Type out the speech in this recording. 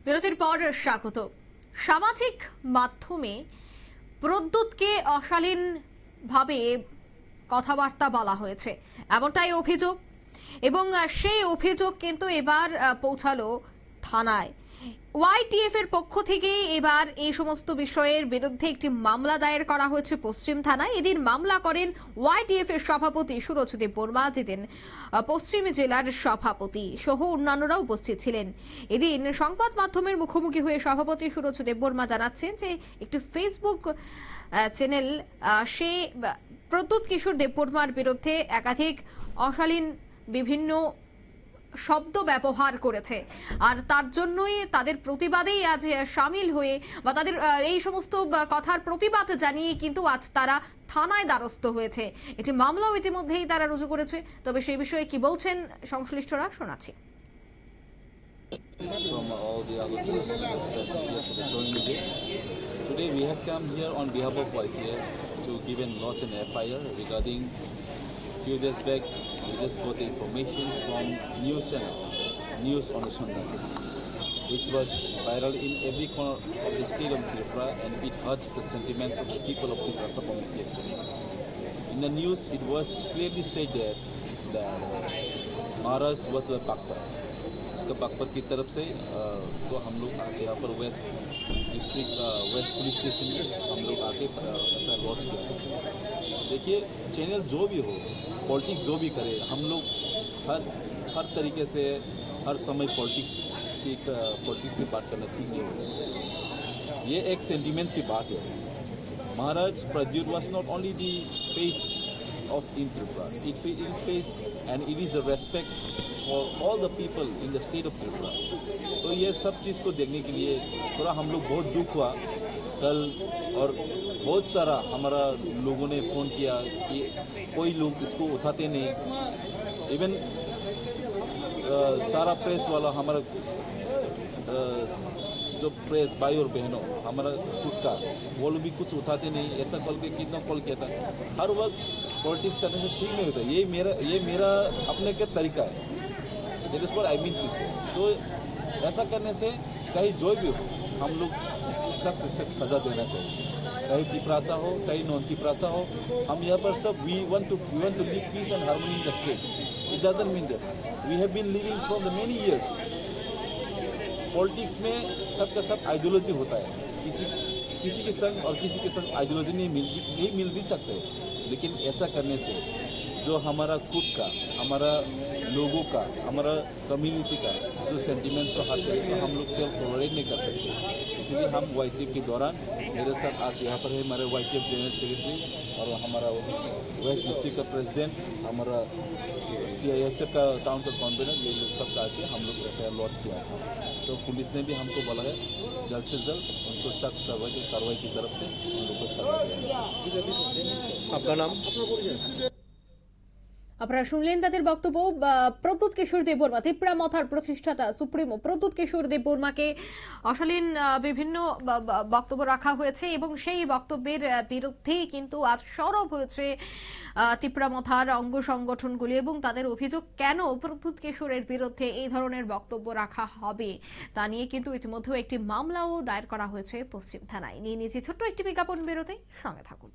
বিরতির পর স্বাগত। সামাজিক মাধ্যমে প্রদ্যুৎকে অশালীন ভাবে কথাবার্তা বলা হয়েছে, এমনটাই অভিযোগ। এবং সেই অভিযোগ কিন্তু এবার পৌঁছালো থানায়। ওয়াইটিএফ এর পক্ষ থেকে এবার এই সমস্ত বিষয়ের বিরুদ্ধে একটি মামলা দায়ের করা হয়েছে পশ্চিম থানায়। এদিন মামলা করেন ওয়াইটিএফ এর সভাপতি সুরজদেব বর্মা, যেদিন পশ্চিম জেলার সভাপতি সহ অন্যান্যরা উপস্থিত ছিলেন। এদিন সংবাদ মাধ্যমের মুখোমুখি হয়ে সভাপতি সুরজদেব বর্মা জানাচ্ছেন যে একটি ফেসবুক চ্যানেল সে প্রদ্যুৎ কিশোর দেববর্মার বিরুদ্ধে একাধিক অশালীন বিভিন্ন শব্দ ব্যবহার করেছে, আর তার জন্যই তাদের প্রতিবাদেই আজ সামিল হয়ে বা তাদের এই সমস্ত কথার প্রতিবাদ জানিয়ে কিন্তু আজ তারা থানায় দ্বারস্থ হয়েছে। এটি মামলাও ইতিমধ্যেই তারা রুজু করেছে। তবে সেই বিষয়ে কি বলছেন সংশ্লিষ্টরা শোনাচ্ছি। From all the other today we have come here on behalf of YTF to give and launch an FIR regarding few days back we just got the information from news channel, News on the Sunday, which was viral in every corner of the state of Tripura, and it hurts the sentiments of the people of Tripura community. In the news it was clearly said that Maharaj was a Baghpat. उसका बागपत की तरफ से तो हम लोग आज यहाँ पर waste district waste police station में हम लोग आके FIR लॉन्च किया। देखिए, चैनल जो भी हो, पॉलिटिक्स जो भी करे, हम लोग हर तरीके से हर समय पॉलिटिक्स की बात करना ठीक नहीं होता। ये एक सेंटिमेंट की बात है। महाराज Pradyut was not only the face of Tripura, it is face and it is a respect for all the people in the state of Tripura. तो ये सब चीज़ को देखने के लिए थोड़ा हम लोग बहुत दुख हुआ कल, और बहुत सारा हमारा लोगों ने फ़ोन किया कि कोई लोग इसको उठाते नहीं। इवन सारा प्रेस वाला हमारा जो प्रेस भाई और बहनों हमारा खुद का, वो लोग भी कुछ उठाते नहीं। ऐसा कॉल के कितना कॉल किया था। हर वक्त पॉलिटिक्स करने से ठीक नहीं होता। ये मेरा अपने का तरीका है। That is what I mean to say. तो ऐसा करने से चाहे जो भी हो, हम लोग सख्त से सख्त सजा देना चाहिए, चाहे तिपरासा हो चाहे नॉन तिपरासा हो। हम यहाँ पर सब we want to live peace and harmony in the state. It doesn't mean that we have been living for the many years. Politics में सबका सब आइडियोलॉजी होता है। किसी के संग और किसी के संग आइडियोलॉजी नहीं मिल भी सकते, लेकिन ऐसा करने से जो हमारा खुद का, हमारा लोगों का, हमारा कम्युनिटी का जो सेंटिमेंट्स को हट करे, तो हम लोग फिर टॉलरेट नहीं कर सकते। इसलिए हम YTF के दौरान, मेरे साथ आज यहाँ पर है हमारे YTF जनरल सेक्रेटरी और हमारा वेस्ट डिस्ट्रिक्ट का प्रेसिडेंट, हमारा TISF का टाउन का कॉन्वेनर, ये लोग सब आके हम लोग FIR लॉन्च किया था। तो पुलिस ने भी हमको बोला है जल्द से जल्द उनको सख्त कार्रवाई की तरफ से उन लोग को सजा दिया। आपका नाम? আপনারা শুনলেন তাদের বক্তব্য। প্রদ্যুৎ কিশোর দেববর্মা, ত্রিপুরা মথার প্রতিষ্ঠাতা সুপ্রিমো প্রদ্যুৎ কিশোর দেববর্মাকে অশালীন বিভিন্ন বক্তব্য রাখা হয়েছে এবং সেই বক্তব্যের বিরুদ্ধেই কিন্তু আজ সরব হয়েছে ত্রিপুরা মথার অঙ্গ সংগঠনগুলি এবং তাদের অভিযোগ কেন প্রদ্যুৎ কিশোরের বিরুদ্ধে এই ধরনের বক্তব্য রাখা হবে তা নিয়ে কিন্তু ইতিমধ্যে একটি মামলাও দায়ের করা হয়েছে পশ্চিম থানায়। নিয়ে নিয়েছি ছোট্ট একটি বিজ্ঞাপন বিরতি, সঙ্গে থাকুন।